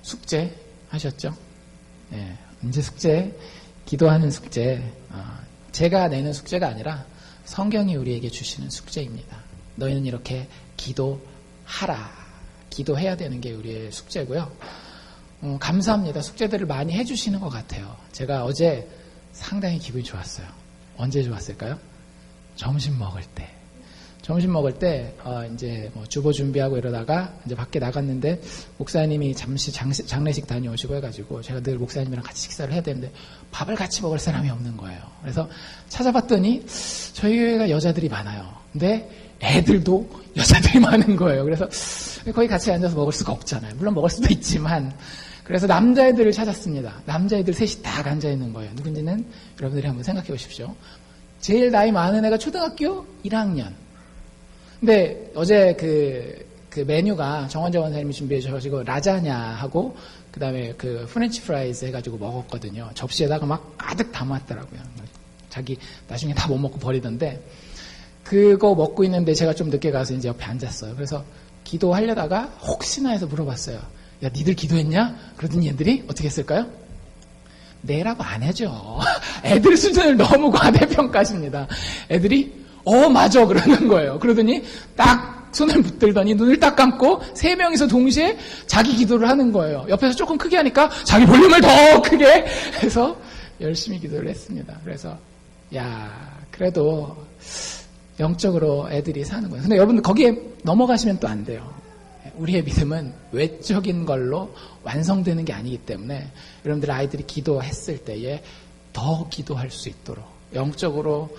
숙제 하셨죠? 네, 이제 숙제, 기도하는 숙제, 제가 내는 숙제가 아니라 성경이 우리에게 주시는 숙제입니다. 너희는 이렇게 기도하라. 기도해야 되는 게 우리의 숙제고요. 감사합니다. 숙제들을 많이 해주시는 것 같아요. 제가 어제 상당히 기분이 좋았어요. 언제 좋았을까요? 점심 먹을 때. 이제 뭐 주보 준비하고 이러다가 이제 밖에 나갔는데 목사님이 잠시 장례식 다녀오시고 해가지고 제가 늘 목사님이랑 같이 식사를 해야 되는데 밥을 같이 먹을 사람이 없는 거예요. 그래서 찾아봤더니 저희 교회가 여자들이 많아요. 근데 애들도 여자들이 많은 거예요. 그래서 거의 같이 앉아서 먹을 수가 없잖아요. 물론 먹을 수도 있지만. 그래서 남자애들을 찾았습니다. 남자애들 셋이 딱 앉아있는 거예요. 누군지는 여러분들이 한번 생각해 보십시오. 제일 나이 많은 애가 초등학교 1학년. 근데 어제 그 메뉴가 정원정 원사님이 준비해 주셔가지고 라자냐하고 그 다음에 그 프렌치 프라이즈 해가지고 먹었거든요. 접시에다가 막 가득 담았더라고요. 자기 나중에 다 못 먹고 버리던데 그거 먹고 있는데 제가 좀 늦게 가서 이제 옆에 앉았어요. 그래서 기도하려다가 혹시나 해서 물어봤어요. 야, 니들 기도했냐? 그러더니 얘들이 어떻게 했을까요? 네라고 안 해죠. 애들 수준을 너무 과대평가십니다. 애들이 맞아 그러는 거예요. 그러더니 딱 손을 붙들더니 눈을 딱 감고 세 명이서 동시에 자기 기도를 하는 거예요. 옆에서 조금 크게 하니까 자기 볼륨을 더 크게 해서 열심히 기도를 했습니다. 그래서 그래도 영적으로 애들이 사는 거예요. 근데 여러분들 거기에 넘어가시면 또 안 돼요. 우리의 믿음은 외적인 걸로 완성되는 게 아니기 때문에 여러분들 아이들이 기도했을 때에 더 기도할 수 있도록 영적으로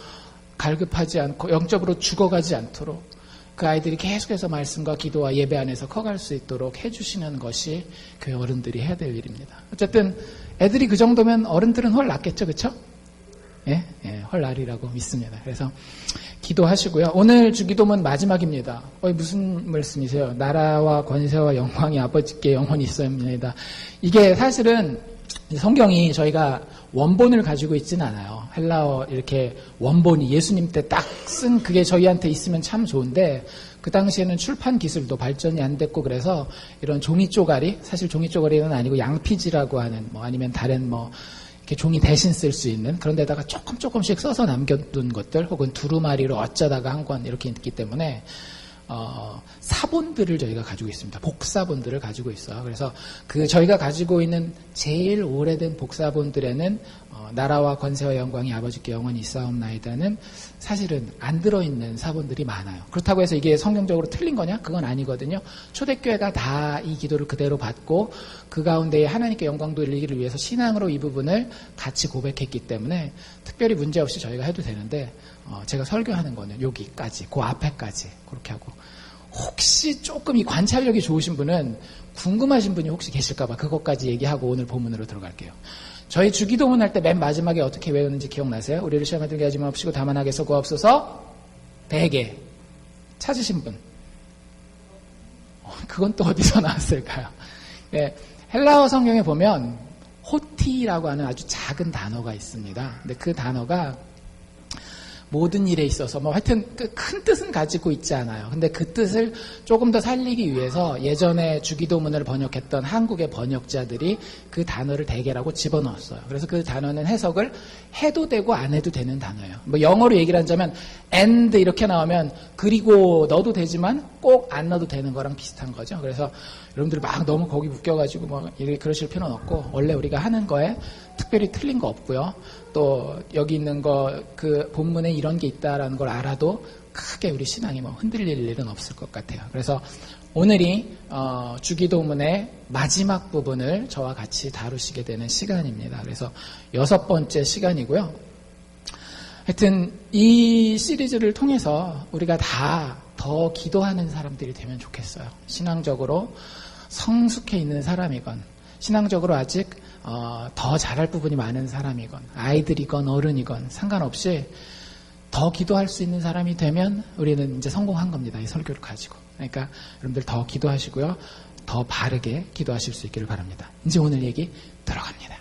갈급하지 않고 영적으로 죽어가지 않도록 그 아이들이 계속해서 말씀과 기도와 예배 안에서 커갈 수 있도록 해주시는 것이 교회 어른들이 해야 될 일입니다. 어쨌든 애들이 그 정도면 어른들은 헐 낫겠죠, 그렇죠? 예, 헐 나리라고 믿습니다. 그래서 기도하시고요. 오늘 주기도문 마지막입니다. 무슨 말씀이세요? 나라와 권세와 영광이 아버지께 영원히 있어옵니다. 이게 사실은 성경이 저희가 원본을 가지고 있지는 않아요. 헬라어 이렇게 원본이 예수님 때 딱 쓴 그게 저희한테 있으면 참 좋은데 그 당시에는 출판 기술도 발전이 안 됐고 그래서 이런 종이 쪼가리, 사실 종이 쪼가리는 아니고 양피지라고 하는 아니면 다른 이렇게 종이 대신 쓸 수 있는 그런 데다가 조금씩 써서 남겨둔 것들 혹은 두루마리로 어쩌다가 한 권 이렇게 있기 때문에 사본들을 저희가 가지고 있습니다. 복사본들을 가지고 있어요. 그래서 저희가 가지고 있는 제일 오래된 복사본들에는 나라와 권세와 영광이 아버지께 영원히 있사옵나이다는 사실은 안 들어있는 사본들이 많아요. 그렇다고 해서 이게 성경적으로 틀린 거냐? 그건 아니거든요. 초대교회가 다 이 기도를 그대로 받고 그 가운데에 하나님께 영광 돌리기를 위해서 신앙으로 이 부분을 같이 고백했기 때문에 특별히 문제없이 저희가 해도 되는데 제가 설교하는 거는 여기까지, 그 앞에까지 그렇게 하고 혹시 조금 이 관찰력이 좋으신 분은 궁금하신 분이 혹시 계실까봐 그것까지 얘기하고 오늘 본문으로 들어갈게요. 저희 주기도문 할 때 맨 마지막에 어떻게 외우는지 기억나세요? 우리를 시험에 들게 하지 마옵시고 다만 하게 해서 구하옵소서. 대개 찾으신 분. 그건 또 어디서 나왔을까요? 네, 헬라어 성경에 보면 호티라고 하는 아주 작은 단어가 있습니다. 근데 그 단어가 모든 일에 있어서 하여튼 큰 뜻은 가지고 있지 않아요. 근데 그 뜻을 조금 더 살리기 위해서 예전에 주기도문을 번역했던 한국의 번역자들이 그 단어를 대개라고 집어넣었어요. 그래서 그 단어는 해석을 해도 되고 안 해도 되는 단어예요. 영어로 얘기를 하자면 and 이렇게 나오면 그리고 넣어도 되지만 꼭 안 넣어도 되는 거랑 비슷한 거죠. 그래서 여러분들이 막 너무 거기 묶여가지고 이렇게 그러실 필요는 없고 원래 우리가 하는 거에 특별히 틀린 거 없고요. 또 여기 있는 거 그 본문에 이런 게 있다라는 걸 알아도 크게 우리 신앙이 흔들릴 일은 없을 것 같아요. 그래서 오늘이 주기도문의 마지막 부분을 저와 같이 다루시게 되는 시간입니다. 그래서 6번째 시간이고요. 하여튼 이 시리즈를 통해서 우리가 다 더 기도하는 사람들이 되면 좋겠어요. 신앙적으로 성숙해 있는 사람이건 신앙적으로 아직 더 잘할 부분이 많은 사람이건 아이들이건 어른이건 상관없이 더 기도할 수 있는 사람이 되면 우리는 이제 성공한 겁니다. 이 설교를 가지고. 그러니까 여러분들 더 기도하시고요. 더 바르게 기도하실 수 있기를 바랍니다. 이제 오늘 얘기 들어갑니다.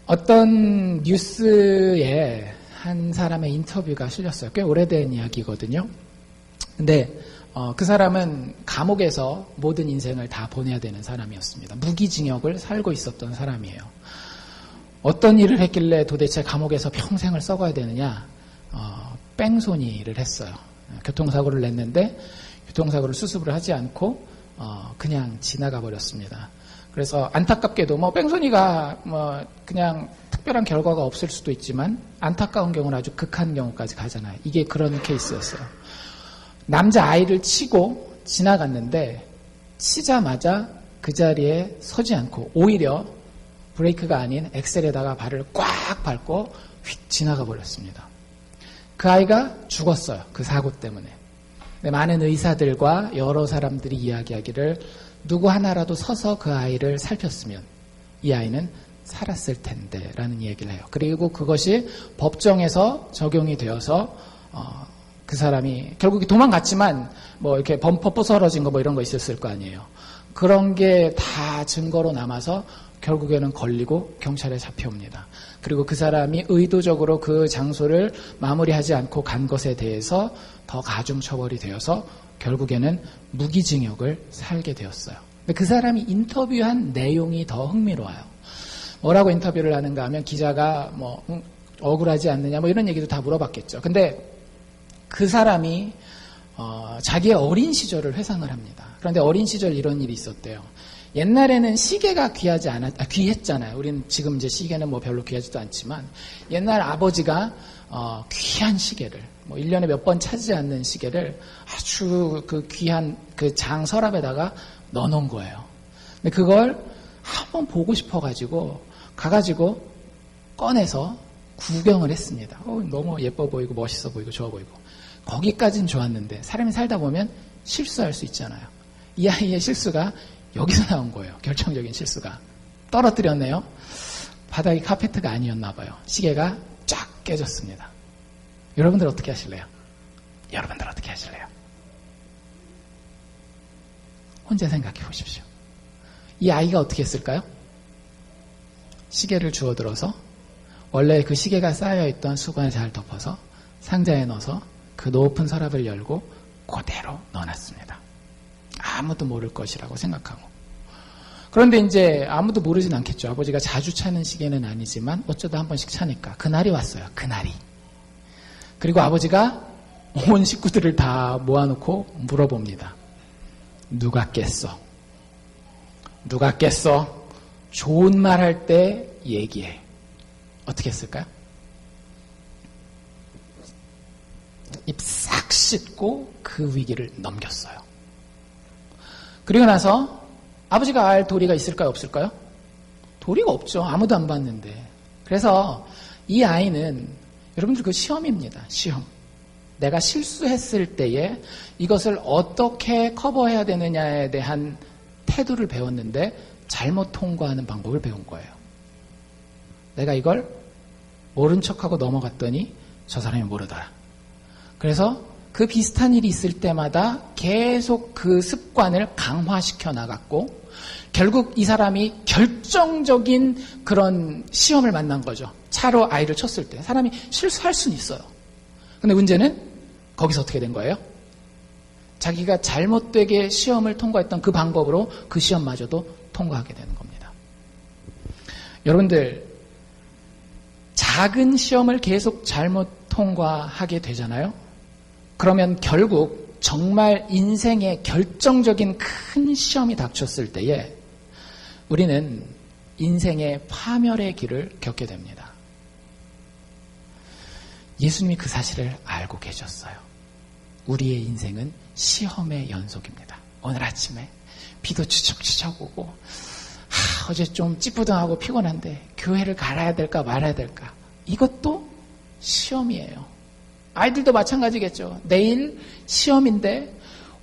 어떤 뉴스에 한 사람의 인터뷰가 실렸어요. 꽤 오래된 이야기거든요. 근데 그 사람은 감옥에서 모든 인생을 다 보내야 되는 사람이었습니다. 무기징역을 살고 있었던 사람이에요. 어떤 일을 했길래 도대체 감옥에서 평생을 썩어야 되느냐? 뺑소니를 했어요. 교통사고를 냈는데 교통사고를 수습을 하지 않고 그냥 지나가 버렸습니다. 그래서 안타깝게도 뺑소니가 그냥 특별한 결과가 없을 수도 있지만 안타까운 경우는 아주 극한 경우까지 가잖아요. 이게 그런 케이스였어요. 남자아이를 치고 지나갔는데 치자마자 그 자리에 서지 않고 오히려 브레이크가 아닌 엑셀에다가 발을 꽉 밟고 휙 지나가 버렸습니다. 그 아이가 죽었어요. 그 사고 때문에. 많은 의사들과 여러 사람들이 이야기하기를 누구 하나라도 서서 그 아이를 살폈으면 이 아이는 살았을 텐데 라는 얘기를 해요. 그리고 그것이 법정에서 적용이 되어서 그 사람이 결국에 도망갔지만 이렇게 범퍼 부서러진 거 이런 거 있었을 거 아니에요. 그런 게 다 증거로 남아서 결국에는 걸리고 경찰에 잡혀옵니다. 그리고 그 사람이 의도적으로 그 장소를 마무리하지 않고 간 것에 대해서 더 가중 처벌이 되어서 결국에는 무기징역을 살게 되었어요. 근데 그 사람이 인터뷰한 내용이 더 흥미로워요. 뭐라고 인터뷰를 하는가 하면 기자가 억울하지 않느냐 이런 얘기도 다 물어봤겠죠. 근데 그 사람이 자기의 어린 시절을 회상을 합니다. 그런데 어린 시절 이런 일이 있었대요. 옛날에는 시계가 귀했잖아요. 우리는 지금 이제 시계는 별로 귀하지도 않지만 옛날 아버지가 귀한 시계를 1년에 몇 번 차지 않는 시계를 아주 그 귀한 그 장 서랍에다가 넣어놓은 거예요. 근데 그걸 한번 보고 싶어가지고 가가지고 꺼내서 구경을 했습니다. 너무 예뻐 보이고 멋있어 보이고 좋아 보이고 거기까지는 좋았는데 사람이 살다 보면 실수할 수 있잖아요. 이 아이의 실수가 여기서 나온 거예요. 결정적인 실수가. 떨어뜨렸네요. 바닥이 카페트가 아니었나 봐요. 시계가 쫙 깨졌습니다. 여러분들 어떻게 하실래요? 여러분들 어떻게 하실래요? 혼자 생각해 보십시오. 이 아이가 어떻게 했을까요? 시계를 주워들어서 원래 그 시계가 쌓여있던 수건을 잘 덮어서 상자에 넣어서 그 높은 서랍을 열고 그대로 넣어놨습니다. 아무도 모를 것이라고 생각하고. 그런데 이제 아무도 모르진 않겠죠. 아버지가 자주 차는 시계는 아니지만 어쩌다 한 번씩 차니까 그날이 왔어요. 그날이. 그리고 아버지가 온 식구들을 다 모아놓고 물어봅니다. 누가 깼어? 누가 깼어? 좋은 말 할 때 얘기해. 어떻게 했을까요? 입 싹 씻고 그 위기를 넘겼어요. 그리고 나서 아버지가 알 도리가 있을까요? 없을까요? 도리가 없죠. 아무도 안 봤는데. 그래서 이 아이는 여러분들 그 시험입니다. 시험. 내가 실수했을 때에 이것을 어떻게 커버해야 되느냐에 대한 태도를 배웠는데 잘못 통과하는 방법을 배운 거예요. 내가 이걸 모른 척하고 넘어갔더니 저 사람이 모르더라. 그래서 그 비슷한 일이 있을 때마다 계속 그 습관을 강화시켜 나갔고 결국 이 사람이 결정적인 그런 시험을 만난 거죠. 차로 아이를 쳤을 때. 사람이 실수할 수는 있어요. 근데 문제는 거기서 어떻게 된 거예요? 자기가 잘못되게 시험을 통과했던 그 방법으로 그 시험마저도 통과하게 되는 겁니다. 여러분들 작은 시험을 계속 잘못 통과하게 되잖아요. 그러면 결국 정말 인생의 결정적인 큰 시험이 닥쳤을 때에 우리는 인생의 파멸의 길을 겪게 됩니다. 예수님이 그 사실을 알고 계셨어요. 우리의 인생은 시험의 연속입니다. 오늘 아침에 비도 추적추적 오고 어제 좀 찌뿌둥하고 피곤한데 교회를 갈아야 될까 말아야 될까 이것도 시험이에요. 아이들도 마찬가지겠죠. 내일 시험인데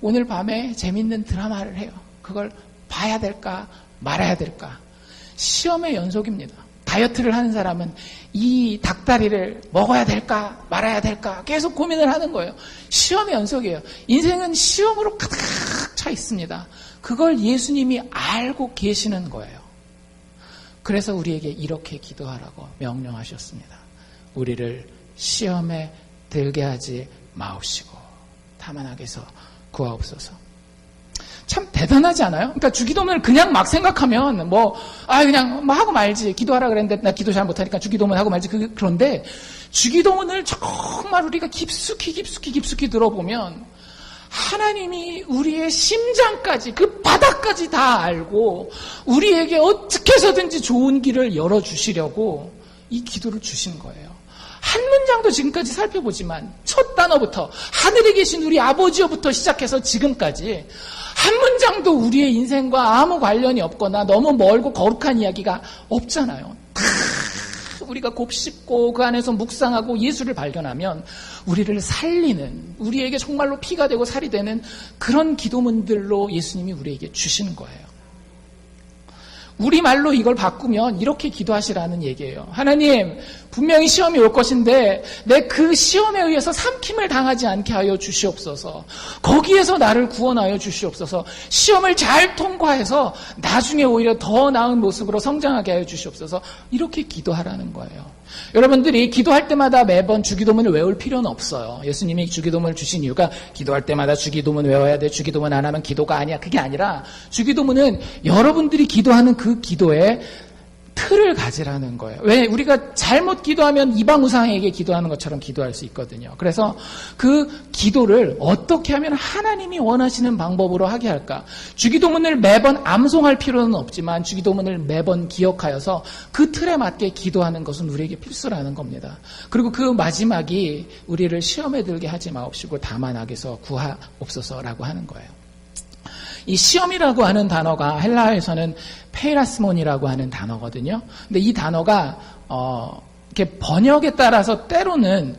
오늘 밤에 재밌는 드라마를 해요. 그걸 봐야 될까 말아야 될까. 시험의 연속입니다. 다이어트를 하는 사람은 이 닭다리를 먹어야 될까 말아야 될까 계속 고민을 하는 거예요. 시험의 연속이에요. 인생은 시험으로 가득 차 있습니다. 그걸 예수님이 알고 계시는 거예요. 그래서 우리에게 이렇게 기도하라고 명령하셨습니다. 우리를 시험에 들게 하지 마옵시고 다만 악에서 구하옵소서. 참 대단하지 않아요? 그러니까 주기도문을 그냥 막 생각하면 그냥 하고 말지. 기도하라 그랬는데 나 기도 잘 못하니까 주기도문 하고 말지. 그런데 주기도문을 정말 우리가 깊숙이 들어보면 하나님이 우리의 심장까지 그 바닥까지 다 알고 우리에게 어떻게 해서든지 좋은 길을 열어주시려고 이 기도를 주신 거예요. 한 문장도 지금까지 살펴보지만 첫 단어부터 하늘에 계신 우리 아버지여부터 시작해서 지금까지 한 문장도 우리의 인생과 아무 관련이 없거나 너무 멀고 거룩한 이야기가 없잖아요. 다 우리가 곱씹고 그 안에서 묵상하고 예수를 발견하면 우리를 살리는, 우리에게 정말로 피가 되고 살이 되는 그런 기도문들로 예수님이 우리에게 주시는 거예요. 우리말로 이걸 바꾸면 이렇게 기도하시라는 얘기예요. 하나님, 분명히 시험이 올 것인데 내 그 시험에 의해서 삼킴을 당하지 않게 하여 주시옵소서. 거기에서 나를 구원하여 주시옵소서. 시험을 잘 통과해서 나중에 오히려 더 나은 모습으로 성장하게 하여 주시옵소서. 이렇게 기도하라는 거예요. 여러분들이 기도할 때마다 매번 주기도문을 외울 필요는 없어요. 예수님이 주기도문을 주신 이유가 기도할 때마다 주기도문 외워야 돼. 주기도문 안 하면 기도가 아니야. 그게 아니라 주기도문은 여러분들이 기도하는 그 기도에 틀을 가지라는 거예요. 왜? 우리가 잘못 기도하면 이방우상에게 기도하는 것처럼 기도할 수 있거든요. 그래서 그 기도를 어떻게 하면 하나님이 원하시는 방법으로 하게 할까? 주기도문을 매번 암송할 필요는 없지만 주기도문을 매번 기억하여서 그 틀에 맞게 기도하는 것은 우리에게 필수라는 겁니다. 그리고 그 마지막이 우리를 시험에 들게 하지 마옵시고 다만 악에서 구하옵소서라고 하는 거예요. 이 시험이라고 하는 단어가 헬라어에서는 페이라스몬이라고 하는 단어거든요. 근데 이 단어가 이렇게 번역에 따라서 때로는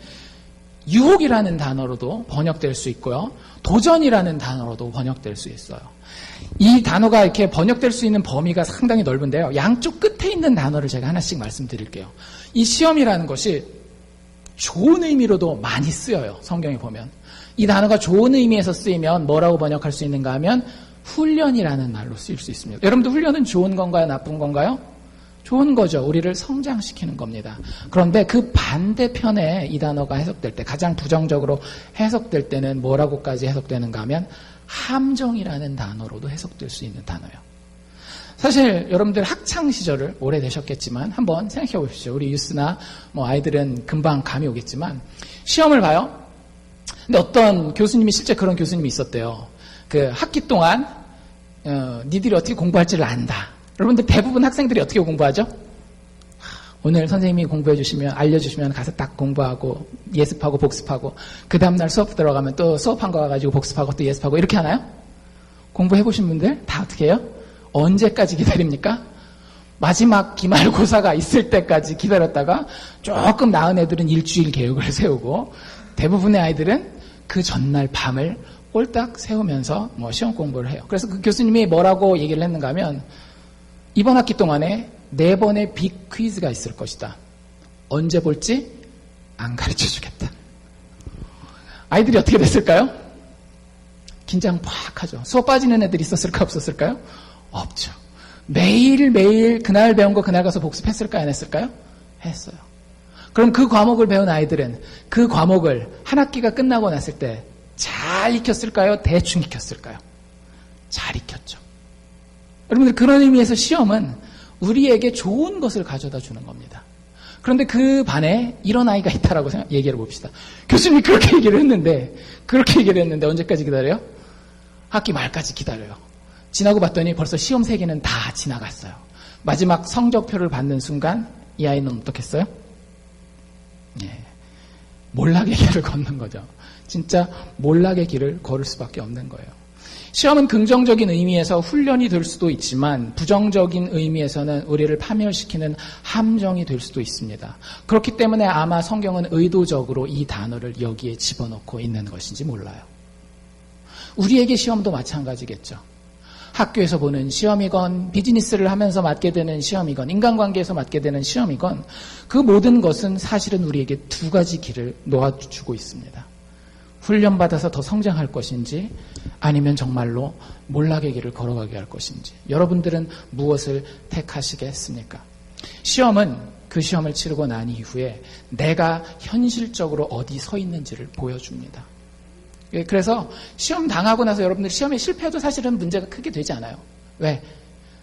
유혹이라는 단어로도 번역될 수 있고요. 도전이라는 단어로도 번역될 수 있어요. 이 단어가 이렇게 번역될 수 있는 범위가 상당히 넓은데요. 양쪽 끝에 있는 단어를 제가 하나씩 말씀드릴게요. 이 시험이라는 것이 좋은 의미로도 많이 쓰여요. 성경에 보면. 이 단어가 좋은 의미에서 쓰이면 뭐라고 번역할 수 있는가 하면 훈련이라는 말로 쓰일 수 있습니다. 여러분들 훈련은 좋은 건가요? 나쁜 건가요? 좋은 거죠. 우리를 성장시키는 겁니다. 그런데 그 반대편에 이 단어가 해석될 때, 가장 부정적으로 해석될 때는 뭐라고까지 해석되는가 하면 함정이라는 단어로도 해석될 수 있는 단어예요. 사실 여러분들 학창 시절을 오래되셨겠지만 한번 생각해 보십시오. 우리 유스나 아이들은 금방 감이 오겠지만 시험을 봐요. 근데 어떤 교수님이 실제 그런 교수님이 있었대요. 그 학기 동안 니들이 어떻게 공부할지를 안다. 여러분들 대부분 학생들이 어떻게 공부하죠? 오늘 선생님이 공부해 주시면 알려주시면 가서 딱 공부하고 예습하고 복습하고 그 다음날 수업 들어가면 또 수업한 거 가지고 복습하고 또 예습하고 이렇게 하나요? 공부해 보신 분들 다 어떻게 해요? 언제까지 기다립니까? 마지막 기말고사가 있을 때까지 기다렸다가 조금 나은 애들은 일주일 계획을 세우고 대부분의 아이들은 그 전날 밤을 꼴딱 세우면서 시험 공부를 해요. 그래서 그 교수님이 뭐라고 얘기를 했는가 하면 이번 학기 동안에 4번의 빅 퀴즈가 있을 것이다. 언제 볼지 안 가르쳐 주겠다. 아이들이 어떻게 됐을까요? 긴장 팍 하죠. 수업 빠지는 애들이 있었을까 없었을까요? 없죠. 매일매일 그날 배운 거 그날 가서 복습했을까요? 안 했을까요? 했어요. 그럼 그 과목을 배운 아이들은 그 과목을 한 학기가 끝나고 났을 때 잘 익혔을까요? 대충 익혔을까요? 잘 익혔죠. 여러분들 그런 의미에서 시험은 우리에게 좋은 것을 가져다 주는 겁니다. 그런데 그 반에 이런 아이가 있다라고 얘기해 봅시다. 교수님이 그렇게 얘기를 했는데 언제까지 기다려요? 학기 말까지 기다려요. 지나고 봤더니 벌써 시험 3개는 다 지나갔어요. 마지막 성적표를 받는 순간 이 아이는 어떻겠어요? 몰락의 길을 걷는 거죠. 진짜 몰락의 길을 걸을 수밖에 없는 거예요. 시험은 긍정적인 의미에서 훈련이 될 수도 있지만 부정적인 의미에서는 우리를 파멸시키는 함정이 될 수도 있습니다. 그렇기 때문에 아마 성경은 의도적으로 이 단어를 여기에 집어넣고 있는 것인지 몰라요. 우리에게 시험도 마찬가지겠죠. 학교에서 보는 시험이건 비즈니스를 하면서 맞게 되는 시험이건 인간관계에서 맞게 되는 시험이건 그 모든 것은 사실은 우리에게 2가지 길을 놓아주고 있습니다. 훈련받아서 더 성장할 것인지 아니면 정말로 몰락의 길을 걸어가게 할 것인지 여러분들은 무엇을 택하시겠습니까? 시험은 그 시험을 치르고 난 이후에 내가 현실적으로 어디 서 있는지를 보여줍니다. 그래서 시험 당하고 나서 여러분들 시험에 실패해도 사실은 문제가 크게 되지 않아요. 왜?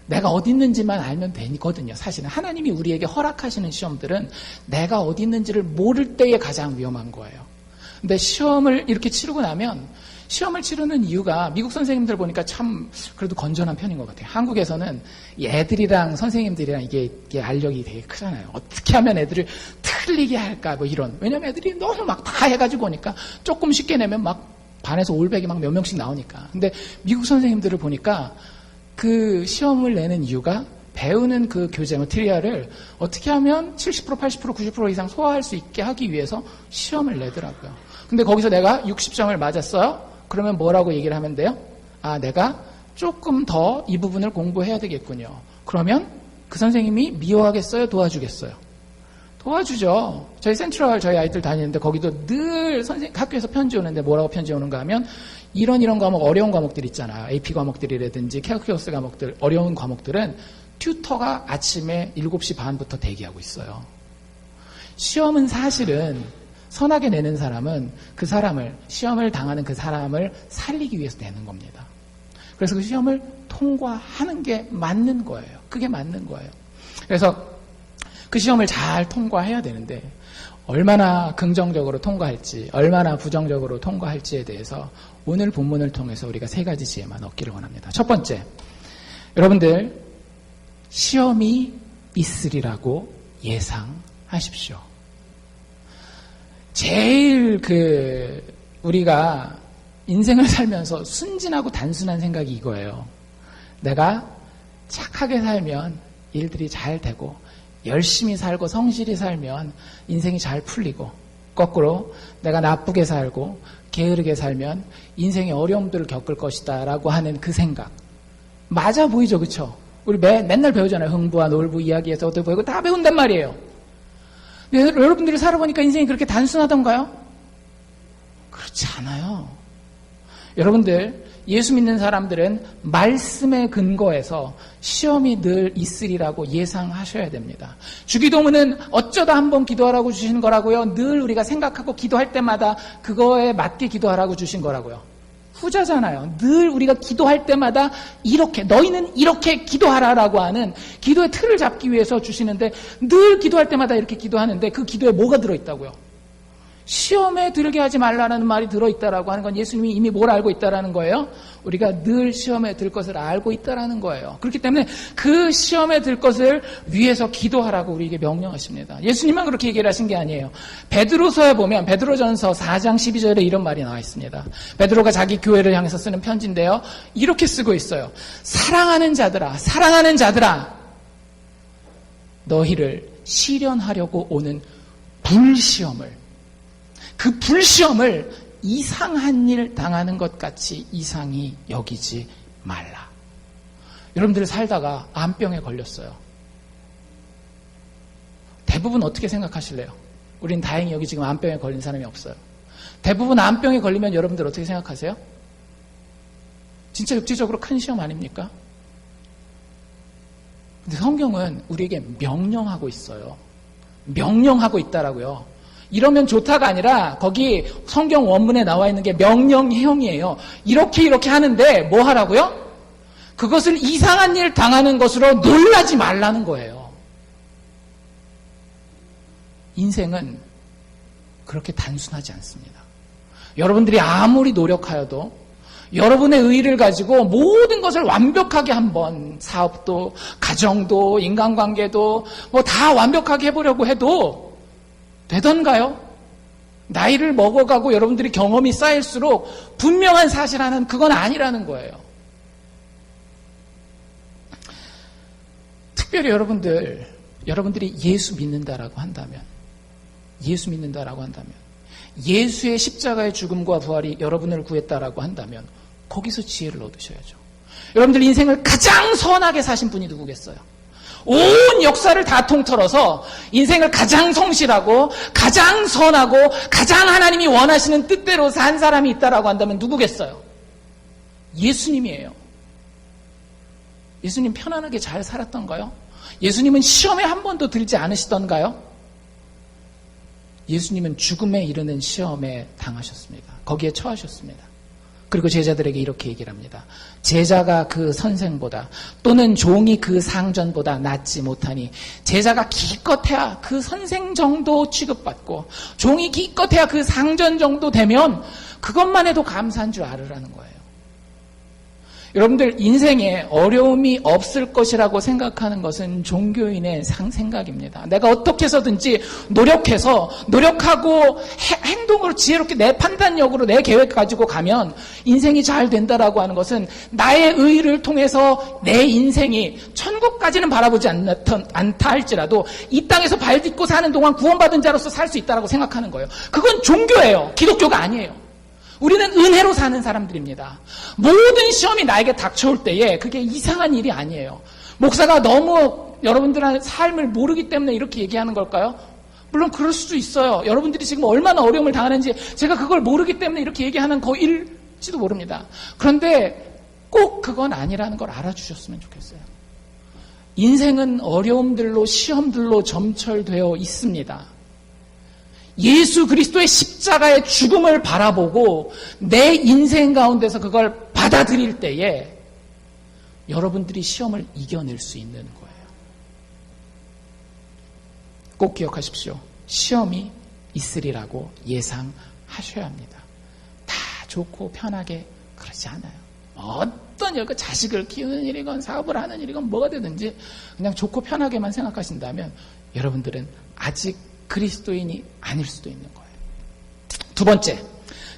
내가 어디 있는지만 알면 되거든요. 사실은 하나님이 우리에게 허락하시는 시험들은 내가 어디 있는지를 모를 때에 가장 위험한 거예요. 근데 시험을 이렇게 치르고 나면 시험을 치르는 이유가 미국 선생님들 보니까 참 그래도 건전한 편인 것 같아요. 한국에서는 애들이랑 선생님들이랑 이게 알력이 되게 크잖아요. 어떻게 하면 애들을 틀리게 할까 뭐 이런. 왜냐면 애들이 너무 막 다 해가지고 오니까 조금 쉽게 내면 막 반에서 올백이 막 몇 명씩 나오니까. 근데 미국 선생님들을 보니까 그 시험을 내는 이유가 배우는 그 교재 머티리얼을 어떻게 하면 70%, 80%, 90% 이상 소화할 수 있게 하기 위해서 시험을 내더라고요. 근데 거기서 내가 60점을 맞았어요? 그러면 뭐라고 얘기를 하면 돼요? 아, 내가 조금 더 이 부분을 공부해야 되겠군요. 그러면 그 선생님이 미워하겠어요? 도와주겠어요? 도와주죠. 저희 센트럴 저희 아이들 다니는데 거기도 늘 학교에서 편지 오는데 뭐라고 편지 오는가 하면 이런 과목, 어려운 과목들 있잖아. AP 과목들이라든지 캘큘러스 과목들, 어려운 과목들은 튜터가 아침에 7시 반부터 대기하고 있어요. 시험은 사실은 선하게 내는 사람은 그 사람을, 시험을 당하는 그 사람을 살리기 위해서 내는 겁니다. 그래서 그 시험을 통과하는 게 맞는 거예요. 그게 맞는 거예요. 그래서 그 시험을 잘 통과해야 되는데 얼마나 긍정적으로 통과할지, 얼마나 부정적으로 통과할지에 대해서 오늘 본문을 통해서 우리가 3가지 지혜만 얻기를 원합니다. 첫 번째, 여러분들 시험이 있으리라고 예상하십시오. 제일 우리가 인생을 살면서 순진하고 단순한 생각이 이거예요. 내가 착하게 살면 일들이 잘 되고 열심히 살고 성실히 살면 인생이 잘 풀리고 거꾸로 내가 나쁘게 살고 게으르게 살면 인생의 어려움들을 겪을 것이다 라고 하는 그 생각 맞아 보이죠? 그렇죠? 우리 맨날 배우잖아요. 흥부와 놀부 이야기에서 어떻게 보이고 다 배운단 말이에요. 근데 여러분들이 살아보니까 인생이 그렇게 단순하던가요? 그렇지 않아요. 여러분들 예수 믿는 사람들은 말씀에 근거해서 시험이 늘 있으리라고 예상하셔야 됩니다. 주기도문은 어쩌다 한번 기도하라고 주신 거라고요. 늘 우리가 생각하고 기도할 때마다 그거에 맞게 기도하라고 주신 거라고요. 후자잖아요. 늘 우리가 기도할 때마다 이렇게 너희는 이렇게 기도하라라고 하는 기도의 틀을 잡기 위해서 주시는데 늘 기도할 때마다 이렇게 기도하는데 그 기도에 뭐가 들어있다고요? 시험에 들게 하지 말라는 말이 들어있다라고 하는 건 예수님이 이미 뭘 알고 있다라는 거예요? 우리가 늘 시험에 들 것을 알고 있다라는 거예요. 그렇기 때문에 그 시험에 들 것을 위해서 기도하라고 우리에게 명령하십니다. 예수님만 그렇게 얘기를 하신 게 아니에요. 베드로서에 보면 베드로전서 4장 12절에 이런 말이 나와 있습니다. 베드로가 자기 교회를 향해서 쓰는 편지인데요. 이렇게 쓰고 있어요. 사랑하는 자들아 너희를 시련하려고 오는 불시험을 그 불시험을 이상한 일 당하는 것 같이 이상히 여기지 말라. 여러분들 살다가 암병에 걸렸어요. 대부분 어떻게 생각하실래요? 우린 다행히 여기 지금 암병에 걸린 사람이 없어요. 대부분 암병에 걸리면 여러분들 어떻게 생각하세요? 진짜 육체적으로 큰 시험 아닙니까? 근데 성경은 우리에게 명령하고 있어요. 명령하고 있다라고요. 이러면 좋다가 아니라 거기 성경 원문에 나와 있는 게 명령형이에요. 이렇게 하는데 뭐 하라고요? 그것을 이상한 일 당하는 것으로 놀라지 말라는 거예요. 인생은 그렇게 단순하지 않습니다. 여러분들이 아무리 노력하여도 여러분의 의의를 가지고 모든 것을 완벽하게 한번 사업도 가정도 인간관계도 뭐 다 완벽하게 해보려고 해도 되던가요? 나이를 먹어가고 여러분들이 경험이 쌓일수록 분명한 사실 하나는 그건 아니라는 거예요. 특별히 여러분들이 예수 믿는다라고 한다면 예수의 십자가의 죽음과 부활이 여러분을 구했다라고 한다면 거기서 지혜를 얻으셔야죠. 여러분들 인생을 가장 선하게 사신 분이 누구겠어요? 온 역사를 다 통틀어서 인생을 가장 성실하고 가장 선하고 가장 하나님이 원하시는 뜻대로 산 사람이 있다라고 한다면 누구겠어요? 예수님이에요. 예수님 편안하게 잘 살았던가요? 예수님은 시험에 한 번도 들지 않으시던가요? 예수님은 죽음에 이르는 시험에 당하셨습니다. 거기에 처하셨습니다. 그리고 제자들에게 이렇게 얘기를 합니다. 제자가 그 선생보다 또는 종이 그 상전보다 낫지 못하니 제자가 기껏해야 그 선생 정도 취급받고 종이 기껏해야 그 상전 정도 되면 그것만 해도 감사한 줄 알으라는 거예요. 여러분들 인생에 어려움이 없을 것이라고 생각하는 것은 종교인의 생각입니다. 내가 어떻게 해서든지 노력하고 행동으로 지혜롭게 내 판단력으로 내 계획 가지고 가면 인생이 잘 된다라고 하는 것은 나의 의를 통해서 내 인생이 천국까지는 바라보지 않다 할지라도 이 땅에서 발 딛고 사는 동안 구원받은 자로서 살 수 있다라고 생각하는 거예요. 그건 종교예요. 기독교가 아니에요. 우리는 은혜로 사는 사람들입니다. 모든 시험이 나에게 닥쳐올 때에 그게 이상한 일이 아니에요. 목사가 너무 여러분들의 삶을 모르기 때문에 이렇게 얘기하는 걸까요? 물론 그럴 수도 있어요. 여러분들이 지금 얼마나 어려움을 당하는지 제가 그걸 모르기 때문에 이렇게 얘기하는 거일지도 모릅니다. 그런데 꼭 그건 아니라는 걸 알아주셨으면 좋겠어요. 인생은 어려움들로 시험들로 점철되어 있습니다. 예수 그리스도의 십자가의 죽음을 바라보고 내 인생 가운데서 그걸 받아들일 때에 여러분들이 시험을 이겨낼 수 있는 거예요. 꼭 기억하십시오. 시험이 있으리라고 예상하셔야 합니다. 다 좋고 편하게 그러지 않아요. 어떤 자식을 키우는 일이건 사업을 하는 일이건 뭐가 되든지 그냥 좋고 편하게만 생각하신다면 여러분들은 아직 그리스도인이 아닐 수도 있는 거예요. 두 번째,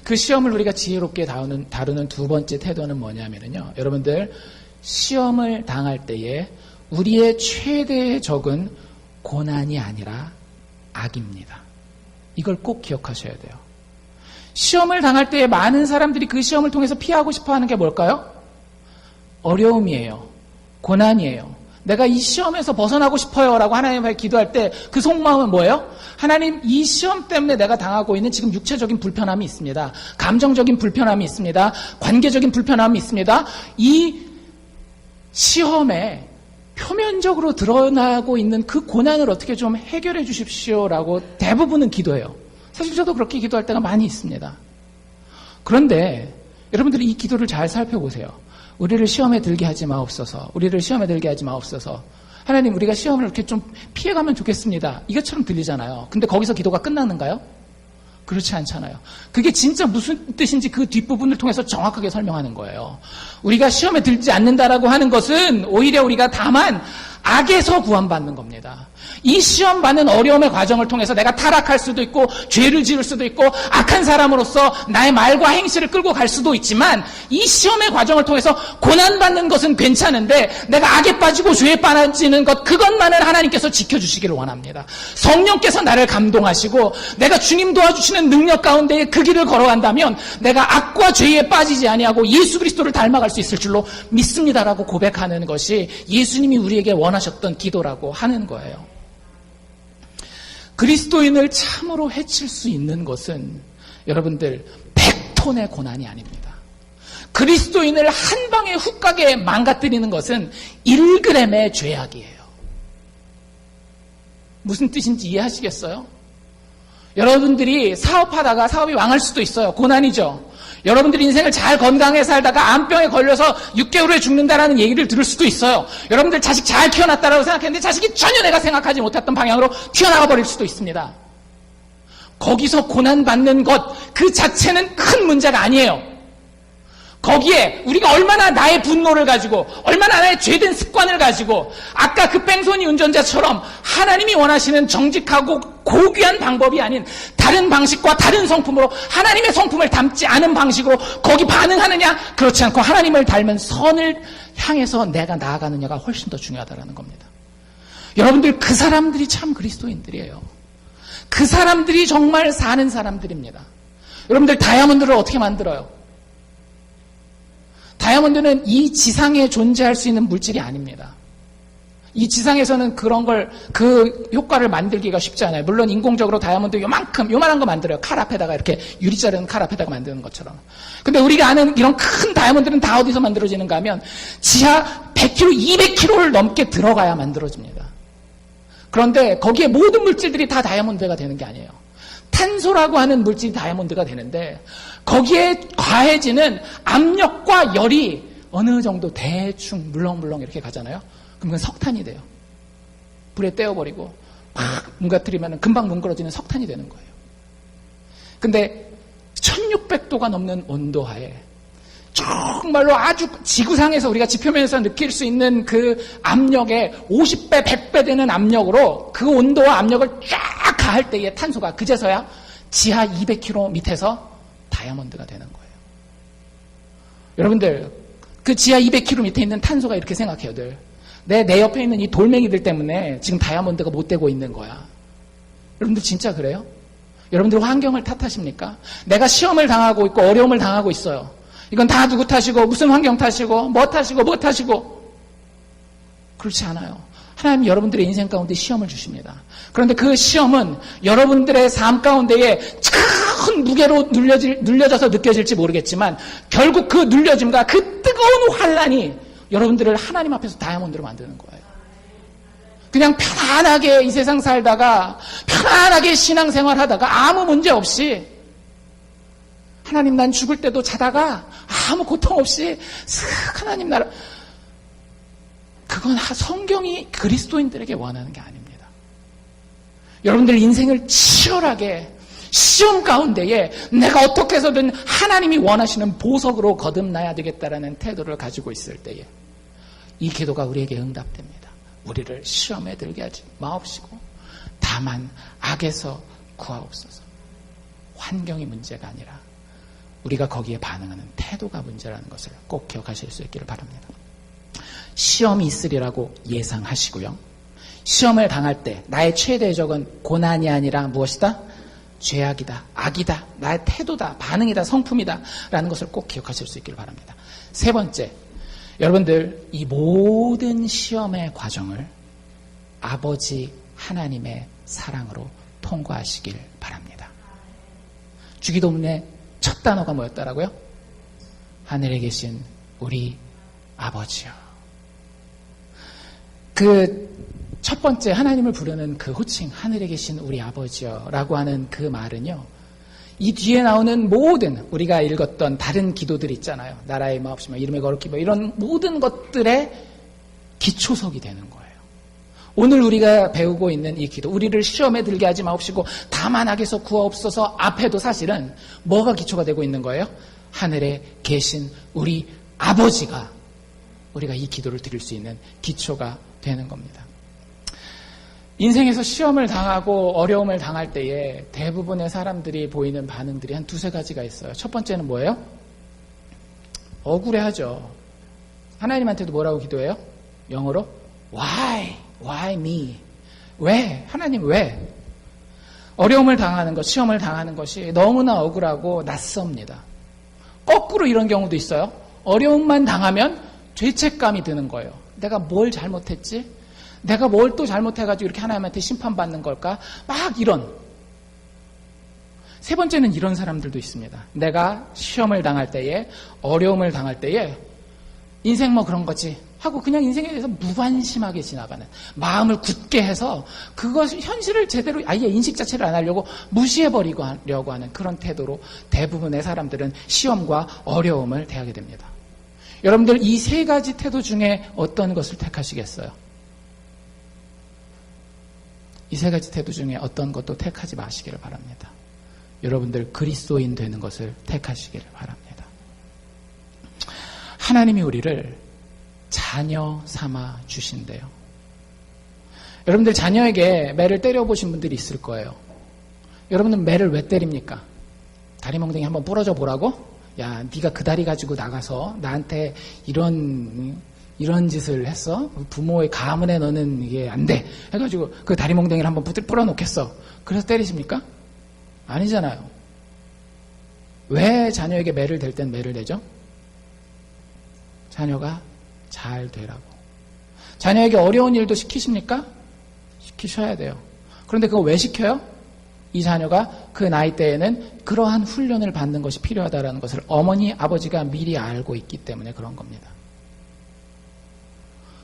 그 시험을 우리가 지혜롭게 다루는 두 번째 태도는 뭐냐면요. 여러분들, 시험을 당할 때에 우리의 최대의 적은 고난이 아니라 악입니다. 이걸 꼭 기억하셔야 돼요. 시험을 당할 때에 많은 사람들이 그 시험을 통해서 피하고 싶어 하는 게 뭘까요? 어려움이에요. 고난이에요. 내가 이 시험에서 벗어나고 싶어요 라고 하나님 앞에 기도할 때 그 속마음은 뭐예요? 하나님, 이 시험 때문에 내가 당하고 있는 지금 육체적인 불편함이 있습니다. 감정적인 불편함이 있습니다. 관계적인 불편함이 있습니다. 이 시험에 표면적으로 드러나고 있는 그 고난을 어떻게 좀 해결해 주십시오라고 대부분은 기도해요. 사실 저도 그렇게 기도할 때가 많이 있습니다. 그런데 여러분들이 이 기도를 잘 살펴보세요. 우리를 시험에 들게 하지 마옵소서. 우리를 시험에 들게 하지 마옵소서. 하나님, 우리가 시험을 이렇게 좀 피해가면 좋겠습니다. 이것처럼 들리잖아요. 근데 거기서 기도가 끝나는가요? 그렇지 않잖아요. 그게 진짜 무슨 뜻인지 그 뒷부분을 통해서 정확하게 설명하는 거예요. 우리가 시험에 들지 않는다라고 하는 것은 오히려 우리가 다만 악에서 구원받는 겁니다. 이 시험 받는 어려움의 과정을 통해서 내가 타락할 수도 있고 죄를 지을 수도 있고 악한 사람으로서 나의 말과 행실을 끌고 갈 수도 있지만 이 시험의 과정을 통해서 고난받는 것은 괜찮은데 내가 악에 빠지고 죄에 빠지는 것, 그것만을 하나님께서 지켜주시기를 원합니다. 성령께서 나를 감동하시고 내가 주님 도와주시는 능력 가운데 그 길을 걸어간다면 내가 악과 죄에 빠지지 아니하고 예수 그리스도를 닮아갈 수 있을 줄로 믿습니다라고 고백하는 것이 예수님이 우리에게 원하셨던 기도라고 하는 거예요. 그리스도인을 참으로 해칠 수 있는 것은 여러분들 100톤의 고난이 아닙니다. 그리스도인을 한 방에 훅 가게 망가뜨리는 것은 1g의 죄악이에요. 무슨 뜻인지 이해하시겠어요? 여러분들이 사업하다가 사업이 망할 수도 있어요. 고난이죠. 여러분들이 인생을 잘 건강하게 살다가 암병에 걸려서 6개월 후에 죽는다라는 얘기를 들을 수도 있어요. 여러분들 자식 잘 키워놨다라고 생각했는데 자식이 전혀 내가 생각하지 못했던 방향으로 튀어나가 버릴 수도 있습니다. 거기서 고난받는 것 그 자체는 큰 문제가 아니에요. 거기에 우리가 얼마나 나의 분노를 가지고 얼마나 나의 죄된 습관을 가지고 아까 그 뺑소니 운전자처럼 하나님이 원하시는 정직하고 고귀한 방법이 아닌 다른 방식과 다른 성품으로 하나님의 성품을 담지 않은 방식으로 거기 반응하느냐, 그렇지 않고 하나님을 닮은 선을 향해서 내가 나아가느냐가 훨씬 더 중요하다는 겁니다. 여러분들, 그 사람들이 참 그리스도인들이에요. 그 사람들이 정말 사는 사람들입니다. 여러분들, 다이아몬드를 어떻게 만들어요? 다이아몬드는 이 지상에 존재할 수 있는 물질이 아닙니다. 이 지상에서는 그 효과를 만들기가 쉽지 않아요. 물론 인공적으로 다이아몬드 요만한 거 만들어요. 칼 앞에다가 이렇게 유리 자르는 칼 앞에다가 만드는 것처럼. 근데 우리가 아는 이런 큰 다이아몬드는 다 어디서 만들어지는가 하면 지하 100kg, 200kg를 넘게 들어가야 만들어집니다. 그런데 거기에 모든 물질들이 다 다이아몬드가 되는 게 아니에요. 탄소라고 하는 물질이 다이아몬드가 되는데 거기에 가해지는 압력과 열이 어느 정도 대충 물렁물렁 이렇게 가잖아요. 그럼 그건 석탄이 돼요. 불에 떼어버리고 막 뭉가뜨리면 금방 뭉그러지는 석탄이 되는 거예요. 근데 1600도가 넘는 온도하에 정말로 아주 지구상에서 우리가 지표면에서 느낄 수 있는 그 압력의 50배, 100배 되는 압력으로 그 온도와 압력을 쫙 가할 때의 탄소가 그제서야 지하 200km 밑에서 다이아몬드가 되는 거예요. 여러분들, 그 지하 200km 밑에 있는 탄소가 이렇게 생각해요, 늘. 내 옆에 있는 이 돌멩이들 때문에 지금 다이아몬드가 못 되고 있는 거야. 여러분들 진짜 그래요? 여러분들 환경을 탓하십니까? 내가 시험을 당하고 있고 어려움을 당하고 있어요. 이건 다 누구 탓이고 무슨 환경 탓이고 뭐 탓이고 그렇지 않아요. 하나님 여러분들의 인생 가운데 시험을 주십니다. 그런데 그 시험은 여러분들의 삶 가운데에 큰 무게로 눌려져서 느껴질지 모르겠지만 결국 그 눌려짐과 그 뜨거운 환란이 여러분들을 하나님 앞에서 다이아몬드로 만드는 거예요. 그냥 편안하게 이 세상 살다가 편안하게 신앙생활 하다가 아무 문제 없이 하나님 난 죽을 때도 자다가 아무 고통 없이 슥 하나님 나라 그건 성경이 그리스도인들에게 원하는 게 아닙니다. 여러분들 인생을 치열하게 시험 가운데에 내가 어떻게 해서든 하나님이 원하시는 보석으로 거듭나야 되겠다라는 태도를 가지고 있을 때에 이 기도가 우리에게 응답됩니다. 우리를 시험에 들게 하지 마옵시고 다만 악에서 구하옵소서. 환경이 문제가 아니라 우리가 거기에 반응하는 태도가 문제라는 것을 꼭 기억하실 수 있기를 바랍니다. 시험이 있으리라고 예상하시고요. 시험을 당할 때 나의 최대의 적은 고난이 아니라 무엇이다? 죄악이다, 악이다, 나의 태도다, 반응이다, 성품이다 라는 것을 꼭 기억하실 수 있기를 바랍니다. 세 번째, 여러분들 이 모든 시험의 과정을 아버지 하나님의 사랑으로 통과하시길 바랍니다. 주기도문의 첫 단어가 뭐였더라고요? 하늘에 계신 우리 아버지요. 그 첫 번째 하나님을 부르는 그 호칭 하늘에 계신 우리 아버지요 라고 하는 그 말은요, 이 뒤에 나오는 모든 우리가 읽었던 다른 기도들 있잖아요. 나라의 마옵시며 이름의 거룩히 뭐 이런 모든 것들의 기초석이 되는 거예요. 오늘 우리가 배우고 있는 이 기도, 우리를 시험에 들게 하지 마옵시고 다만 악에서 구하옵소서 앞에도 사실은 뭐가 기초가 되고 있는 거예요? 하늘에 계신 우리 아버지가 우리가 이 기도를 드릴 수 있는 기초가 되는 겁니다. 인생에서 시험을 당하고 어려움을 당할 때에 대부분의 사람들이 보이는 반응들이 한 두세 가지가 있어요. 첫 번째는 뭐예요? 억울해하죠. 하나님한테도 뭐라고 기도해요? 영어로 Why me? 왜? 하나님 왜? 어려움을 당하는 것, 시험을 당하는 것이 너무나 억울하고 낯섭니다. 거꾸로 이런 경우도 있어요. 어려움만 당하면 죄책감이 드는 거예요. 내가 뭘 잘못했지? 내가 뭘 또 잘못해가지고 이렇게 하나님한테 심판받는 걸까? 막 이런. 세 번째는 이런 사람들도 있습니다. 내가 시험을 당할 때에, 어려움을 당할 때에 인생 뭐 그런 거지 하고 그냥 인생에 대해서 무관심하게 지나가는, 마음을 굳게 해서 그것 현실을 제대로 아예 인식 자체를 안 하려고 무시해버리려고 하는 그런 태도로 대부분의 사람들은 시험과 어려움을 대하게 됩니다. 여러분들 이 세 가지 태도 중에 어떤 것을 택하시겠어요? 이 세 가지 태도 중에 어떤 것도 택하지 마시기를 바랍니다. 여러분들 그리스도인 되는 것을 택하시기를 바랍니다. 하나님이 우리를 자녀 삼아 주신대요. 여러분들 자녀에게 매를 때려보신 분들이 있을 거예요. 여러분들 매를 왜 때립니까? 다리 몽둥이 한번 부러져 보라고? 야, 네가 그 다리 가지고 나가서 나한테 이런 짓을 했어? 부모의 가문에 너는 이게 안 돼. 해가지고 그 다리 몽둥이를 한번 뿌려놓겠어. 그래서 때리십니까? 아니잖아요. 왜 자녀에게 매를 댈 땐 매를 대죠? 자녀가 잘 되라고. 자녀에게 어려운 일도 시키십니까? 시키셔야 돼요. 그런데 그거 왜 시켜요? 이 자녀가 그 나이 때에는 그러한 훈련을 받는 것이 필요하다는 것을 어머니, 아버지가 미리 알고 있기 때문에 그런 겁니다.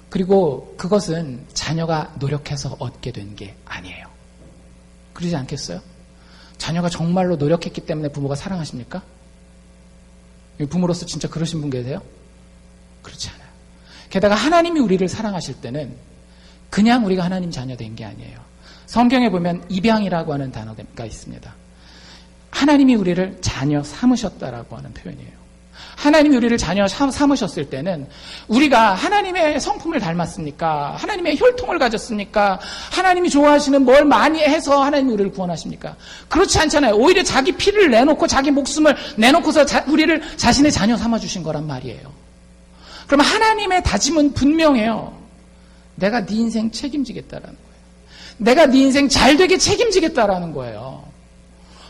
그리고 그것은 자녀가 노력해서 얻게 된 게 아니에요. 그러지 않겠어요? 자녀가 정말로 노력했기 때문에 부모가 사랑하십니까? 부모로서 진짜 그러신 분 계세요? 그렇지 않아요. 게다가 하나님이 우리를 사랑하실 때는 그냥 우리가 하나님 자녀 된 게 아니에요. 성경에 보면 입양이라고 하는 단어가 있습니다. 하나님이 우리를 자녀 삼으셨다라고 하는 표현이에요. 하나님이 우리를 자녀 삼으셨을 때는 우리가 하나님의 성품을 닮았습니까? 하나님의 혈통을 가졌습니까? 하나님이 좋아하시는 뭘 많이 해서 하나님이 우리를 구원하십니까? 그렇지 않잖아요. 오히려 자기 피를 내놓고 자기 목숨을 내놓고서 우리를 자신의 자녀 삼아주신 거란 말이에요. 그럼 하나님의 다짐은 분명해요. 내가 네 인생 책임지겠다라는 거예요. 내가 네 인생 잘되게 책임지겠다라는 거예요.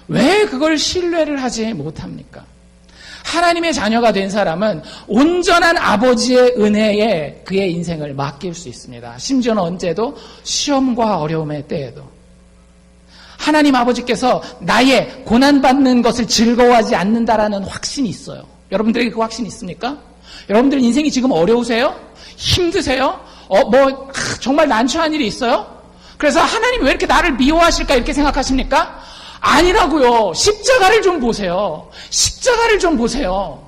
왜 그걸 신뢰를 하지 못합니까? 하나님의 자녀가 된 사람은 온전한 아버지의 은혜에 그의 인생을 맡길 수 있습니다. 심지어는 언제도 시험과 어려움의 때에도. 하나님 아버지께서 나의 고난받는 것을 즐거워하지 않는다라는 확신이 있어요. 여러분들에게 그 확신이 있습니까? 여러분들 인생이 지금 어려우세요? 힘드세요? 정말 난처한 일이 있어요? 그래서 하나님 왜 이렇게 나를 미워하실까 이렇게 생각하십니까? 아니라고요. 십자가를 좀 보세요. 십자가를 좀 보세요.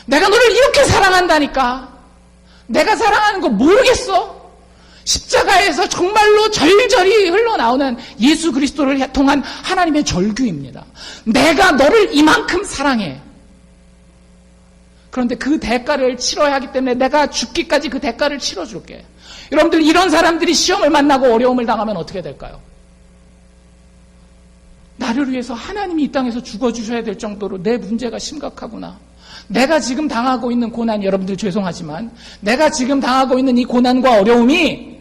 내가 너를 이렇게 사랑한다니까. 내가 사랑하는 거 모르겠어? 십자가에서 정말로 절절히 흘러나오는 예수 그리스도를 통한 하나님의 절규입니다. 내가 너를 이만큼 사랑해. 그런데 그 대가를 치러야 하기 때문에 내가 죽기까지 그 대가를 치러줄게. 여러분들 이런 사람들이 시험을 만나고 어려움을 당하면 어떻게 될까요? 나를 위해서 하나님이 이 땅에서 죽어주셔야 될 정도로 내 문제가 심각하구나. 내가 지금 당하고 있는 고난, 여러분들 죄송하지만 내가 지금 당하고 있는 이 고난과 어려움이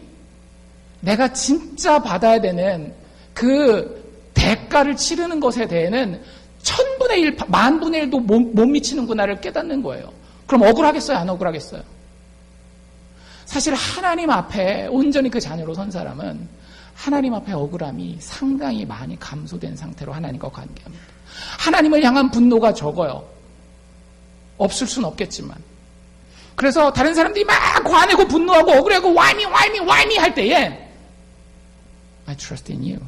내가 진짜 받아야 되는 그 대가를 치르는 것에 대해는 1000분의 1, 10,000분의 1도 못 미치는구나를 깨닫는 거예요. 그럼 억울하겠어요? 안 억울하겠어요? 사실 하나님 앞에 온전히 그 자녀로 선 사람은 하나님 앞에 억울함이 상당히 많이 감소된 상태로 하나님과 관계합니다. 하나님을 향한 분노가 적어요. 없을 수는 없겠지만. 그래서 다른 사람들이 막 화내고 분노하고 억울해하고 why me 할 때에 I trust in you.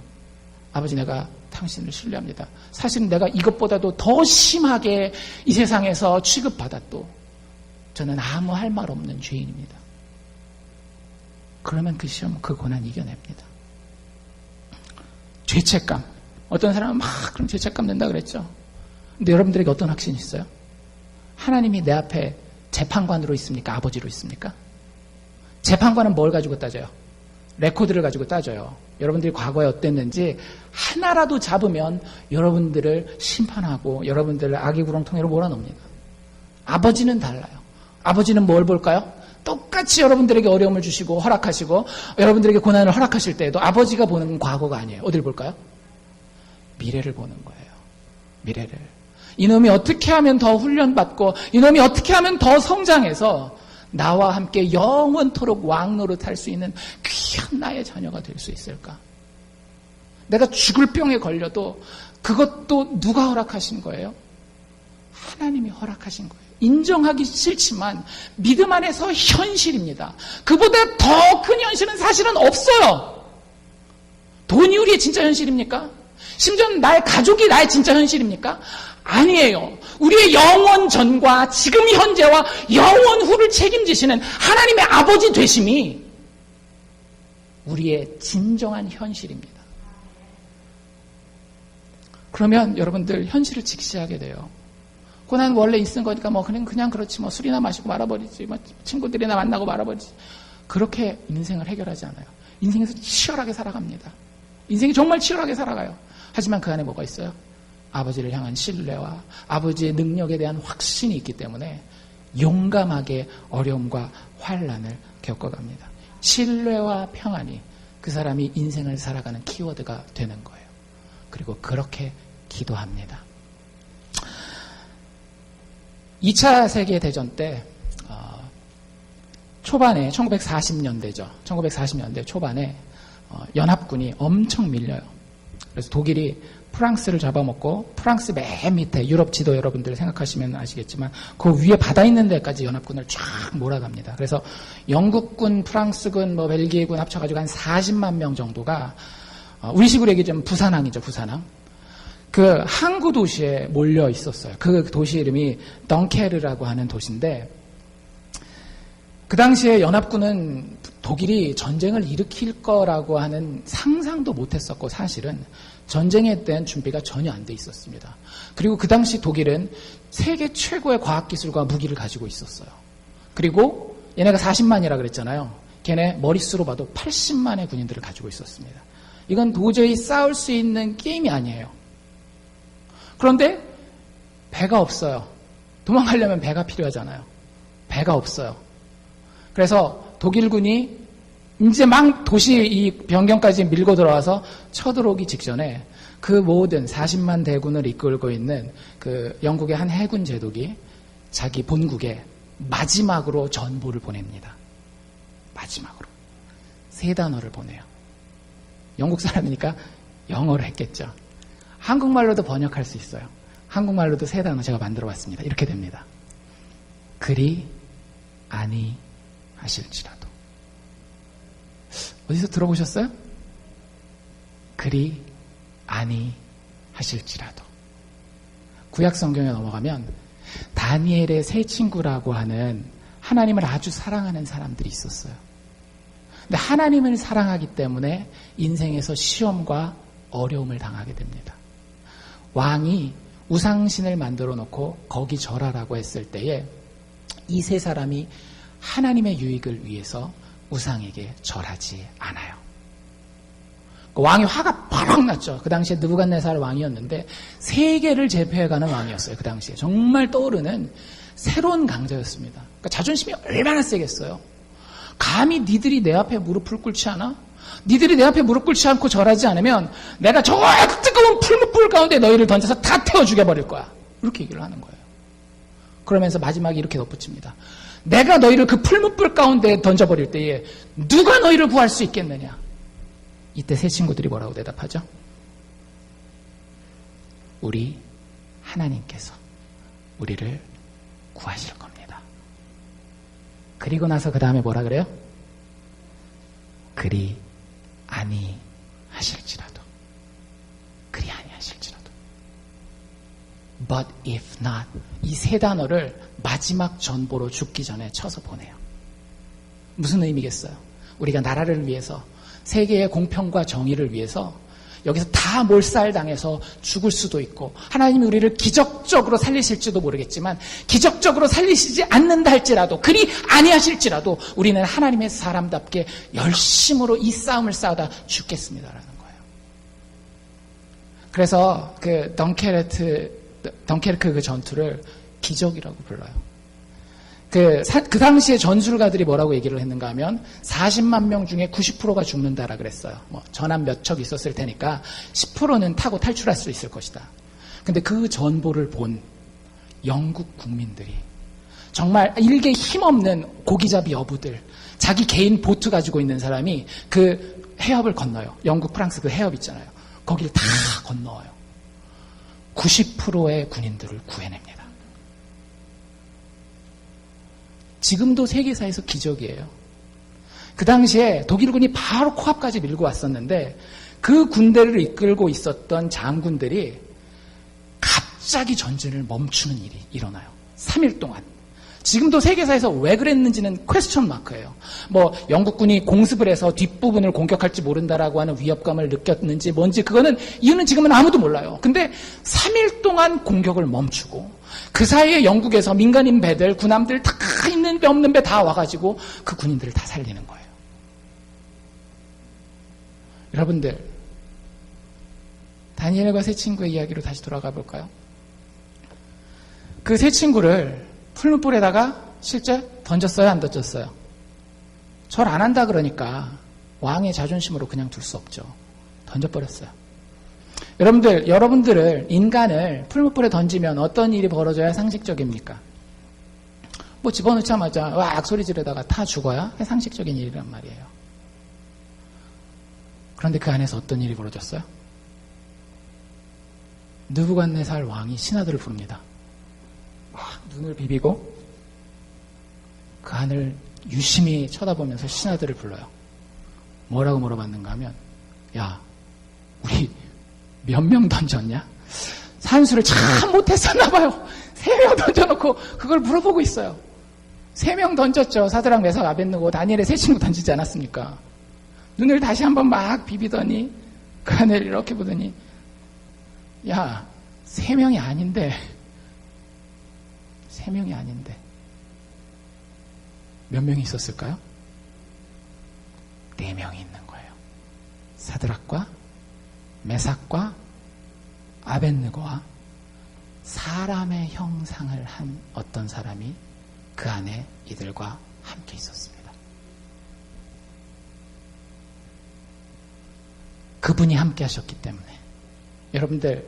아버지 내가 당신을 신뢰합니다. 사실은 내가 이것보다도 더 심하게 이 세상에서 취급받았도 저는 아무 할 말 없는 죄인입니다. 그러면 그 시험, 그 고난 이겨냅니다. 죄책감. 어떤 사람은 막 그럼 죄책감 낸다 그랬죠. 근데 여러분들에게 어떤 확신이 있어요? 하나님이 내 앞에 재판관으로 있습니까? 아버지로 있습니까? 재판관은 뭘 가지고 따져요? 레코드를 가지고 따져요. 여러분들이 과거에 어땠는지 하나라도 잡으면 여러분들을 심판하고 여러분들을 악의 구렁텅이로 몰아넣습니다. 아버지는 달라요. 아버지는 뭘 볼까요? 똑같이 여러분들에게 어려움을 주시고 허락하시고 여러분들에게 고난을 허락하실 때에도 아버지가 보는 건 과거가 아니에요. 어딜 볼까요? 미래를 보는 거예요. 미래를. 이놈이 어떻게 하면 더 훈련받고 이놈이 어떻게 하면 더 성장해서 나와 함께 영원토록 왕노릇할 수 있는 귀한 나의 자녀가 될 수 있을까? 내가 죽을 병에 걸려도 그것도 누가 허락하신 거예요? 하나님이 허락하신 거예요. 인정하기 싫지만 믿음 안에서 현실입니다. 그보다 더 큰 현실은 사실은 없어요. 돈이 우리의 진짜 현실입니까? 심지어 나의 가족이 나의 진짜 현실입니까? 아니에요. 우리의 영원 전과 지금 현재와 영원 후를 책임지시는 하나님의 아버지 되심이 우리의 진정한 현실입니다. 그러면 여러분들 현실을 직시하게 돼요. 고난 원래 있은 거니까 그냥 그렇지 술이나 마시고 말아버리지 친구들이나 만나고 말아버리지 그렇게 인생을 해결하지 않아요. 인생에서 치열하게 살아갑니다. 인생이 정말 치열하게 살아가요. 하지만 그 안에 뭐가 있어요? 아버지를 향한 신뢰와 아버지의 능력에 대한 확신이 있기 때문에 용감하게 어려움과 환난을 겪어갑니다. 신뢰와 평안이 그 사람이 인생을 살아가는 키워드가 되는 거예요. 그리고 그렇게 기도합니다. 2차 세계대전 때 초반에 1940년대죠. 1940년대 초반에 연합군이 엄청 밀려요. 그래서 독일이 프랑스를 잡아먹고 프랑스 맨 밑에 유럽 지도 여러분들 생각하시면 아시겠지만 그 위에 바다 있는 데까지 연합군을 쫙 몰아갑니다. 그래서 영국군, 프랑스군, 벨기에군 합쳐가지고 한 40만 명 정도가 우리식으로 얘기하면 부산항이죠. 부산항. 그 항구 도시에 몰려 있었어요. 그 도시 이름이 덩케르라고 하는 도시인데, 그 당시에 연합군은 독일이 전쟁을 일으킬 거라고 하는 상상도 못했었고, 사실은 전쟁에 대한 준비가 전혀 안 돼 있었습니다. 그리고 그 당시 독일은 세계 최고의 과학기술과 무기를 가지고 있었어요. 그리고 얘네가 40만이라 그랬잖아요. 걔네 머릿수로 봐도 80만의 군인들을 가지고 있었습니다. 이건 도저히 싸울 수 있는 게임이 아니에요. 그런데 배가 없어요. 도망가려면 배가 필요하잖아요. 배가 없어요. 그래서 독일군이 이제 막 도시 이 변경까지 밀고 들어와서 쳐들어오기 직전에 그 모든 40만 대군을 이끌고 있는 그 영국의 한 해군 제독이 자기 본국에 마지막으로 전보를 보냅니다. 마지막으로. 3단어를 보내요. 영국 사람이니까 영어로 했겠죠. 한국말로도 번역할 수 있어요. 한국말로도 3단어 제가 만들어 봤습니다. 이렇게 됩니다. 그리 아니 하실지라도. 어디서 들어보셨어요? 그리 아니 하실지라도. 구약 성경에 넘어가면 다니엘의 세 친구라고 하는 하나님을 아주 사랑하는 사람들이 있었어요. 근데 하나님을 사랑하기 때문에 인생에서 시험과 어려움을 당하게 됩니다. 왕이 우상신을 만들어 놓고 거기 절하라고 했을 때에 이 세 사람이 하나님의 유익을 위해서 우상에게 절하지 않아요. 왕이 화가 바락 났죠. 그 당시에 느부갓네살 왕이었는데 세계를 제패해가는 왕이었어요. 그 당시에 정말 떠오르는 새로운 강자였습니다. 그러니까 자존심이 얼마나 세겠어요. 감히 니들이 내 앞에 무릎을 꿇지 않아? 니들이 내 앞에 무릎 꿇지 않고 절하지 않으면 내가 저 뜨거운 풀무불 가운데 너희를 던져서 다 태워 죽여버릴 거야. 이렇게 얘기를 하는 거예요. 그러면서 마지막에 이렇게 덧붙입니다. 내가 너희를 그 풀무불 가운데 던져버릴 때에 누가 너희를 구할 수 있겠느냐? 이때 세 친구들이 뭐라고 대답하죠? 우리 하나님께서 우리를 구하실 겁니다. 그리고 나서 그 다음에 뭐라 그래요? 그리 아니 하실지라도. 그리 아니 하실지라도. But if not. 이 세 단어를 마지막 전보로 죽기 전에 쳐서 보내요. 무슨 의미겠어요? 우리가 나라를 위해서, 세계의 공평과 정의를 위해서 여기서 다 몰살당해서 죽을 수도 있고, 하나님이 우리를 기적적으로 살리실지도 모르겠지만 기적적으로 살리시지 않는다 할지라도, 그리 아니하실지라도 우리는 하나님의 사람답게 열심으로 이 싸움을 싸우다 죽겠습니다라는 거예요. 그래서 그 덩케르크 그 전투를 기적이라고 불러요. 그 당시에 전술가들이 뭐라고 얘기를 했는가 하면 40만 명 중에 90%가 죽는다라 그랬어요. 전함 몇 척 있었을 테니까 10%는 타고 탈출할 수 있을 것이다. 근데 그 전보를 본 영국 국민들이, 정말 일개 힘없는 고기잡이 어부들, 자기 개인 보트 가지고 있는 사람이 그 해협을 건너요. 영국, 프랑스 그 해협 있잖아요. 거길 다 건너요. 90%의 군인들을 구해냅니다. 지금도 세계사에서 기적이에요. 그 당시에 독일군이 바로 코앞까지 밀고 왔었는데 그 군대를 이끌고 있었던 장군들이 갑자기 전진을 멈추는 일이 일어나요. 3일 동안. 지금도 세계사에서 왜 그랬는지는 퀘스천 마크예요. 영국군이 공습을 해서 뒷부분을 공격할지 모른다라고 하는 위협감을 느꼈는지 뭔지, 그거는 이유는 지금은 아무도 몰라요. 근데 3일 동안 공격을 멈추고 그 사이에 영국에서 민간인 배들, 군함들 다 있는 배 없는 배 다 와가지고 그 군인들을 다 살리는 거예요. 여러분들, 다니엘과 세 친구의 이야기로 다시 돌아가 볼까요? 그 세 친구를 풀무불에다가 실제 던졌어요, 안 던졌어요? 절 안 한다 그러니까 왕의 자존심으로 그냥 둘 수 없죠. 던져버렸어요. 여러분들을, 인간을 풀무불에 던지면 어떤 일이 벌어져야 상식적입니까? 집어넣자마자 와 소리 지르다가 다 죽어야 상식적인 일이란 말이에요. 그런데 그 안에서 어떤 일이 벌어졌어요? 느부갓네살 왕이 신하들을 부릅니다. 눈을 비비고 그 안을 유심히 쳐다보면서 신하들을 불러요. 뭐라고 물어봤는가 하면, 야, 우리 몇 명 던졌냐? 산수를 참 못했었나 봐요. 3명 던져놓고 그걸 물어보고 있어요. 3명 던졌죠. 사드락, 메삭, 아벳느고, 다니엘의 3친구 던지지 않았습니까? 눈을 다시 한번 막 비비더니 그 안을 이렇게 보더니 야, 3명이 아닌데 3명이 아닌데 몇 명이 있었을까요? 4명이 있는 거예요. 사드락과 메삭과 아벳느고와 사람의 형상을 한 어떤 사람이 그 안에 이들과 함께 있었습니다. 그분이 함께 하셨기 때문에. 여러분들,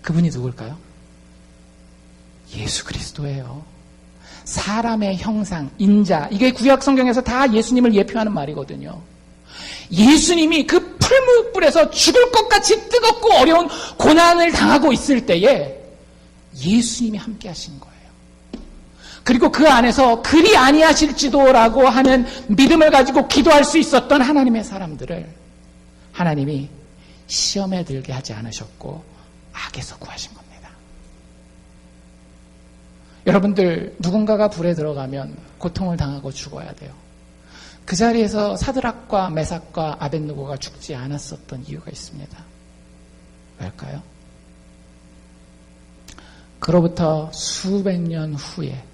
그분이 누굴까요? 예수 그리스도예요. 사람의 형상, 인자, 이게 구약 성경에서 다 예수님을 예표하는 말이거든요. 예수님이 그 풀무불에서 죽을 것 같이 뜨겁고 어려운 고난을 당하고 있을 때에 예수님이 함께 하신 거예요. 그리고 그 안에서 그리 아니하실지도라고 하는 믿음을 가지고 기도할 수 있었던 하나님의 사람들을 하나님이 시험에 들게 하지 않으셨고 악에서 구하신 겁니다. 여러분들, 누군가가 불에 들어가면 고통을 당하고 죽어야 돼요. 그 자리에서 사드락과 메삭과 아벳느고가 죽지 않았었던 이유가 있습니다. 왜일까요? 그로부터 수백 년 후에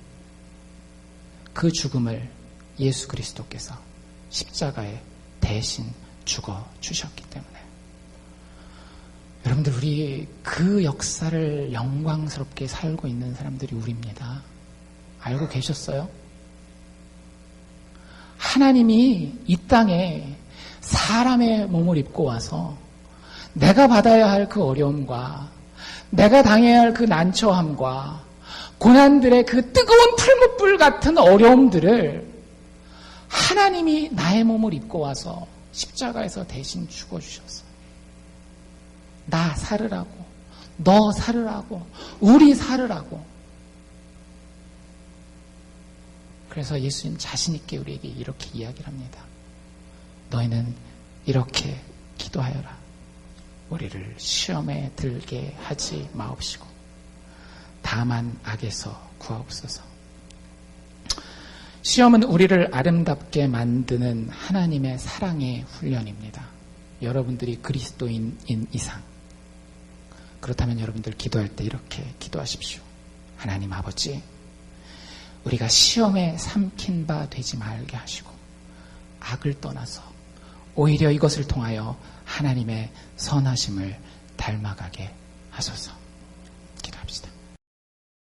그 죽음을 예수 그리스도께서 십자가에 대신 죽어주셨기 때문에. 여러분들, 우리 그 역사를 영광스럽게 살고 있는 사람들이 우리입니다. 알고 계셨어요? 하나님이 이 땅에 사람의 몸을 입고 와서 내가 받아야 할 그 어려움과 내가 당해야 할 그 난처함과 고난들의 그 뜨거운 풀무불 같은 어려움들을 하나님이 나의 몸을 입고 와서 십자가에서 대신 죽어주셨어. 나 살으라고, 너 살으라고, 우리 살으라고. 그래서 예수님 자신 있게 우리에게 이렇게 이야기를 합니다. 너희는 이렇게 기도하여라. 우리를 시험에 들게 하지 마옵시고 다만 악에서 구하옵소서. 시험은 우리를 아름답게 만드는 하나님의 사랑의 훈련입니다. 여러분들이 그리스도인인 이상, 그렇다면 여러분들 기도할 때 이렇게 기도하십시오. 하나님 아버지, 우리가 시험에 삼킨 바 되지 말게 하시고 악을 떠나서 오히려 이것을 통하여 하나님의 선하심을 닮아가게 하소서.